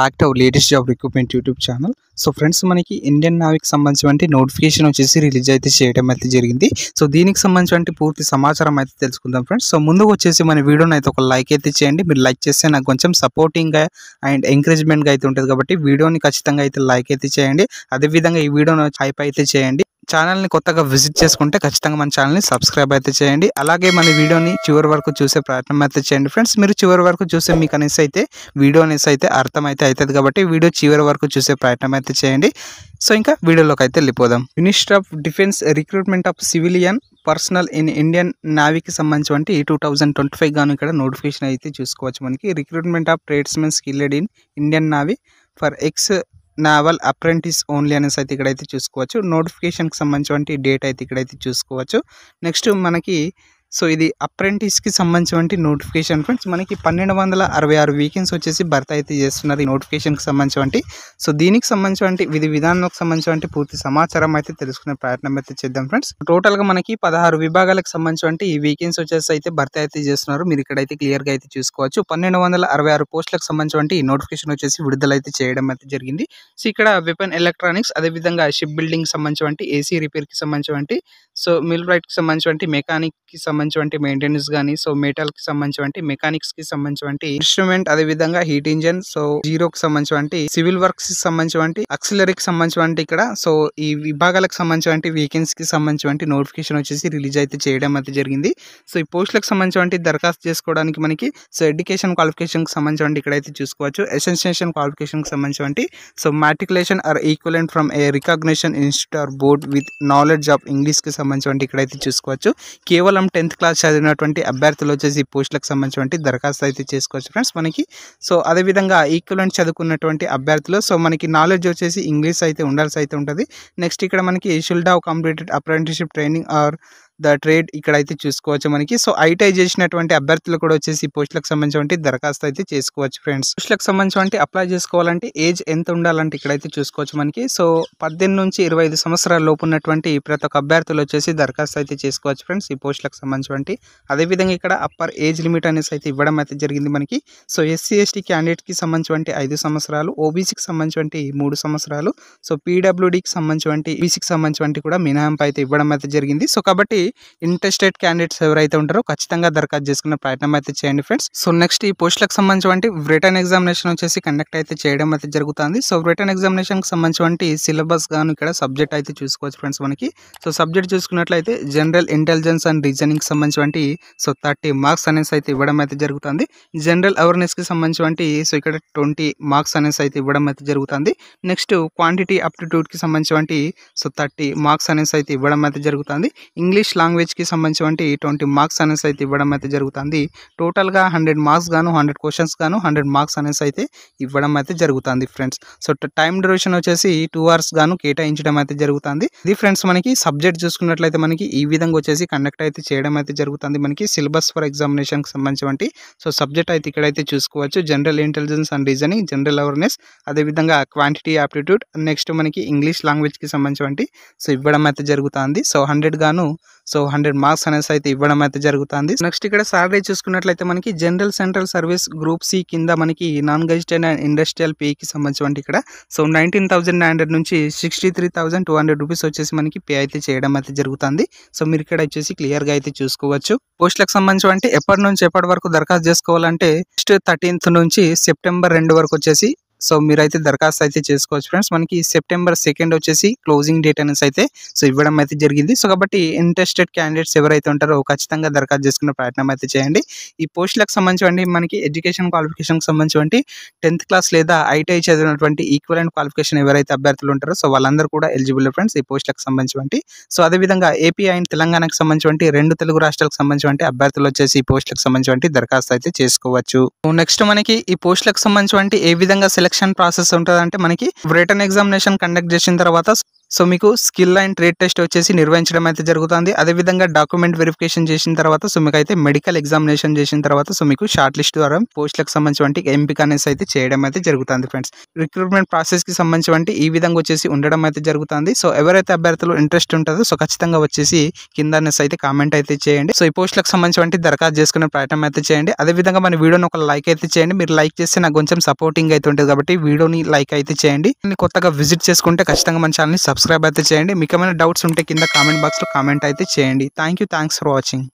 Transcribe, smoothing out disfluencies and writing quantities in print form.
Back to latest job recruitment YouTube channel. So friends, మనకి Indian నావికి సంబంధించిన notification వచ్చేసి release అయితే చేయడం అయితే జరిగింది. సో దీనికి సంబంధించిన పూర్తి సమాచారం అయితే తెలుసుకుందాం ఫ్రెండ్స్. సో ముందుకు వచ్చేసి మన వీడియోని అయితే ఒక లైక్ అయితే చేయండి. మీరు లైక్ చేస్తే నాకు కొంచెం సపోర్టింగ్గా అండ్ ఎంకరేజ్మెంట్గా అయితే ఉంటుంది కాబట్టి వీడియోని ఖచ్చితంగా అయితే లైక్ అయితే చేయండి. అదేవిధంగా ఈ వీడియోని హైప్ అయితే చేయండి. ఛానల్ని కొత్తగా విజిట్ చేసుకుంటే ఖచ్చితంగా మన ఛానల్ని సబ్స్క్రైబ్ అయితే చేయండి. అలాగే మన వీడియోని చివరి వరకు చూసే ప్రయత్నం అయితే చేయండి ఫ్రెండ్స్. మీరు చివరి వరకు చూసే మీకు అనేసి అయితే వీడియో అనేసి అయితే అర్థం అయితే అవుతుంది కాబట్టి వీడియో చివరి వరకు చూసే ప్రయత్నం అయితే చేయండి. సో ఇంకా వీడియోలోకి అయితే వెళ్ళిపోదాం. Minister of defence recruitment of civilian personnel in Indian నావీకి సంబంధించి 2025 గాను ఇక్కడ నోటిఫికేషన్ అయితే చూసుకోవచ్చు. మనకి recruitment of tradesmen skilled in Indian navy for ex naval apprentice only అనేసి అయితే ఇక్కడైతే చూసుకోవచ్చు. నోటిఫికేషన్కి సంబంధించిన డేట్ అయితే ఇక్కడైతే చూసుకోవచ్చు. నెక్స్ట్ మనకి సో ఇది అప్రెంటిస్కి సంబంధించిన నోటిఫికేషన్ ఫ్రెండ్స్. మనకి 1266 వీకెన్సీ వచ్చేసి భర్తీ అయితే చేస్తున్నారు ఈ నోటిఫికేషన్కి సంబంధించి. సో దీనికి సంబంధించిన విధి విధానానికి సంబంధించిన పూర్తి సమాచారం అయితే తెలుసుకునే ప్రయత్నం అయితే చేద్దాం ఫ్రెండ్స్. టోటల్గా మనకి 16 విభాగాలకు సంబంధించిన ఈ వీకెన్సీ వచ్చేసి అయితే భర్తీ అయితే చేస్తున్నారు. మీరు ఇక్కడైతే క్లియర్గా అయితే చూసుకోవచ్చు. 1266 పోస్టులకు సంబంధించిన ఈ నోటిఫికేషన్ వచ్చేసి విడుదల అయితే చేయడం అయితే జరిగింది. సో ఇక్కడ వెపన్ ఎలక్ట్రానిక్స్, అదేవిధంగా షిప్ బిల్డింగ్ సంబంధించిన ఏసీ రిపేర్కి సంబంధించిన, సో మిల్ రైట్కి సంబంధించిన మెకానిక్కి సంబంధించిన మెయింటెనెన్స్ కానీ, సో మెటల్ కి సంబంధించిన మెకానిక్స్ కి సంబంధించిన ఇన్స్ట్రుమెంట్, అదే విధంగా హీట్ ఇంజన్, సో జీరోకి సంబంధించిన సివిల్ వర్క్స్ కి సంబంధించిన అక్సిలరీకి సంబంధించిన ఇక్కడ సో ఈ విభాగాలకు సంబంధించిన వేకెన్సీకి సంబంధించిన నోటిఫికేషన్ వచ్చేసి రిలీజ్ అయితే చేయడం అయితే జరిగింది. సో ఈ పోస్టులకు సంబంధించిన దరఖాస్తు చేసుకోవడానికి మనకి సో ఎడ్యుకేషన్ క్వాలిఫికేషన్ కి సంబంధించిన ఇక్కడైతే చూసుకోవచ్చు. ఎసెన్షియల్ క్వాలిఫికేషన్ కి సంబంధించిన so matriculation or equivalent from a recognition institute or board with knowledge of English కి సంబంధించిన ఇక్కడైతే చూసుకోవచ్చు. కేవలం 10th క్లాస్ చదివినటువంటి అభ్యర్థులు వచ్చేసి ఈ పోస్టులకు సంబంధించిన దరఖాస్తు అయితే చేసుకోవచ్చు ఫ్రెండ్స్ మనకి. సో అదేవిధంగా ఈక్వలెంట్ చదువుకున్నటువంటి అభ్యర్థులు సో మనకి నాలెడ్జ్ వచ్చేసి ఇంగ్లీష్ అయితే ఉండాల్సి అయితే ఉంటుంది. నెక్స్ట్ ఇక్కడ మనకి should have completed apprenticeship training or the trade ఇక్కడైతే చూసుకోవచ్చు మనకి. సో ఐటీఐ చేసినటువంటి అభ్యర్థులు కూడా వచ్చేసి పోస్టులకు సంబంధించిన దరఖాస్తు అయితే చేసుకోవచ్చు ఫ్రెండ్స్. పోస్టులకు సంబంధించిన అప్లై చేసుకోవాలంటే ఏజ్ ఎంత ఉండాలంటే ఇక్కడైతే చూసుకోవచ్చు మనకి. సో 18 నుంచి 25 సంవత్సరాల లోపు ఉన్నటువంటి ప్రతి ఒక్క అభ్యర్థులు వచ్చేసి దరఖాస్తు అయితే చేసుకోవచ్చు ఫ్రెండ్స్ ఈ పోస్టులకు సంబంధించిన. అదేవిధంగా ఇక్కడ అప్పర్ ఏజ్ లిమిట్ అనేసి అయితే ఇవ్వడం అయితే జరిగింది మనకి. సో ఎస్సీ ఎస్టీ క్యాండిడేట్కి సంబంధించిన 5 సంవత్సరాలు, ఓబీసీకి సంబంధించిన 3 సంవత్సరాలు, సో పీడబ్ల్యూడీకి సంబంధించిన బీసీకి సంబంధించిన కూడా మినహాయింపు అయితే ఇవ్వడం అయితే జరిగింది. సో కాబట్టి ఇంట్రెస్టెడ్ క్యాండిడేట్స్ ఎవరైతే ఉంటారో ఖచ్చితంగా దరఖాస్తు చేసుకునే ప్రయత్నం అయితే చేయండి ఫ్రెండ్స్. సో నెక్స్ట్ ఈ పోస్టులకు సంబంధించిన రిటర్న్ ఎగ్జామినేషన్ వచ్చేసి కండక్ట్ అయితే చేయడం అయితే జరుగుతుంది. సో రిటర్న్ ఎగ్జామినేషన్ కి సంబంధించిన సిలబస్ గాను ఇక్కడ సబ్జెక్ట్ అయితే చూసుకోవచ్చు ఫ్రెండ్స్ మనకి. సో సబ్జెక్ట్ చూసుకున్నట్లయితే జనరల్ ఇంటెలిజెన్స్ అండ్ రీజనింగ్ కి సంబంధించిన సో 30 మార్క్స్ అనేసి అయితే ఇవ్వడం అయితే జరుగుతుంది. జనరల్ అవేర్నెస్ కి సంబంధించిన సో ఇక్కడ 20 మార్క్స్ అనేసి అయితే ఇవ్వడం అయితే జరుగుతుంది. నెక్స్ట్ క్వాంటిటీ అప్టిట్యూడ్ కి సంబంధించిన సో 30 మార్క్స్ అనేసి అయితే ఇవ్వడం అయితే జరుగుతుంది. ఇంగ్లీష్ లాంగ్వేజ్ కి సంబంధించిన 20 మార్క్స్ అనేసి అయితే ఇవ్వడం అయితే జరుగుతుంది. టోటల్ గా 100 మార్క్స్ గాను 100 క్వశ్చన్స్ గాను 100 మార్క్స్ అనేసి అయితే ఇవ్వడం అయితే జరుగుతుంది ఫ్రెండ్స్. సో టైం డ్యూరేషన్ వచ్చేసి 2 hours గాను కేటాయించడం అయితే జరుగుతుంది. ఇది ఫ్రెండ్స్ మనకి సబ్జెక్ట్ చూసుకున్నట్లయితే మనకి ఈ విధంగా వచ్చేసి కండక్ట్ అయితే చేయడం అయితే జరుగుతుంది మనకి. సిలబస్ ఫర్ ఎగ్జామినేషన్ కి సంబంధించిన సో సబ్జెక్ట్ అయితే ఇక్కడైతే చూసుకోవచ్చు. General intelligence and reasoning, general awareness, అదేవిధంగా క్వాంటిటీ ఆప్టిట్యూడ్, నెక్స్ట్ మనకి ఇంగ్లీష్ లాంగ్వేజ్ కి సంబంధించిన సో ఇవ్వడం అయితే జరుగుతుంది. సో 100 గాను సో 100 మార్క్స్ అనేసి అయితే ఇవ్వడం అయితే జరుగుతుంది. నెక్స్ట్ ఇక్కడ సాలరీ చూసుకున్నట్లయితే మనకి general central service group C కింద మనకి non gazetted and industrial pay కి సంబంధించిన ఇక్కడ సో 19,900 నుంచి 63,200 రూపీస్ వచ్చేసి మనకి పే అయితే చేయడం అయితే జరుగుతుంది. సో మీరు ఇక్కడ వచ్చేసి క్లియర్ గా అయితే చూసుకోవచ్చు. పోస్టులకు సంబంధించిన ఎప్పటి నుంచి ఎప్పటి వరకు దరఖాస్తు చేసుకోవాలంటే 13th నుంచి సెప్టెంబర్ 2 వరకు వచ్చేసి సో మీరైతే దరఖాస్తు అయితే చేసుకోవచ్చు ఫ్రెండ్స్. మనకి సెప్టెంబర్ 2 వచ్చేసి క్లోజింగ్ డేట్ అనేసి అయితే సో ఇవ్వడం అయితే జరిగింది. సో కాబట్టి ఇంట్రెస్టెడ్ క్యాండిడేట్స్ ఎవరైతే ఉంటారో ఖచ్చితంగా దరఖాస్తు చేసుకునే ప్రయత్నం అయితే చేయండి. ఈ పోస్టులకు సంబంధించిన మనకి ఎడ్యుకేషన్ క్వాలిఫికేషన్ కి సంబంధించిన 10th క్లాస్ లేదా ఐటీఐ చదివినటువంటి ఈక్వలెంట్ క్వాలిఫికేషన్ ఎవరైతే అభ్యర్థులు ఉంటారో సో వాళ్ళందరూ కూడా ఎలిజిబుల్ ఫ్రెండ్స్ ఈ పోస్టులకు సంబంధించిన. సో అదేవిధంగా ఏపీ అండ్ తెలంగాణకు సంబంధించిన 2 తెలుగు రాష్ట్రాలకు సంబంధించిన అభ్యర్థులు వచ్చేసి ఈ పోస్టులకు సంబంధించిన దరఖాస్తు అయితే చేసుకోవచ్చు. నెక్స్ట్ మనకి ఈ పోస్టులకు సంబంధించిన ఏ విధంగా సెలెక్షన్ ప్రాసెస్ ఉంటుందంటే మనకి రిటర్న్ ఎగ్జామినేషన్ కండక్ట్ చేసిన తర్వాత సో మీకు స్కిల్ అండ్ ట్రేడ్ టెస్ట్ వచ్చేసి నిర్వహించడం అయితే జరుగుతుంది. అదేవిధంగా డాక్యుమెంట్ వెరిఫికేషన్ చేసిన తర్వాత సో మీకు అయితే మెడికల్ ఎగ్జామినేషన్ చేసిన తర్వాత సో మీకు షార్ట్ లిస్ట్ ద్వారా పోస్టులకు సంబంధించిన ఎంపిక అనేసి అయితే చేయడం అయితే జరుగుతుంది ఫ్రెండ్స్. రిక్రూట్మెంట్ ప్రాసెస్ కి సంబంధించిన ఈ విధంగా వచ్చేసి ఉండడం అయితే జరుగుతుంది. సో ఎవరైతే అభ్యర్థులు ఇంట్రెస్ట్ ఉంటుందో సో ఖచ్చితంగా వచ్చేసి కింద అయితే కామెంట్ అయితే చేయండి. సో ఈ పోస్టులకు సంబంధించిన దరఖాస్తు చేసుకునే ప్రయత్నం అయితే చేయండి. అదేవిధంగా మన వీడియోని ఒక లైక్ అయితే చేయండి. మీరు లైక్ చేస్తే నాకు కొంచెం సపోర్టింగ్ అయితే ఉంటుంది కాబట్టి వీడియోని లైక్ అయితే చేయండి. కొత్తగా విజిట్ చేసుకుంటే ఖచ్చితంగా మన ఛానల్ని సబ్స్క్రైబ్ అయితే చేయండి. మీకు ఏమైనా డౌట్స్ ఉంటే కింద కామెంట్ బాక్స్లో కామెంట్ అయితే చేయండి. Thanks for watching.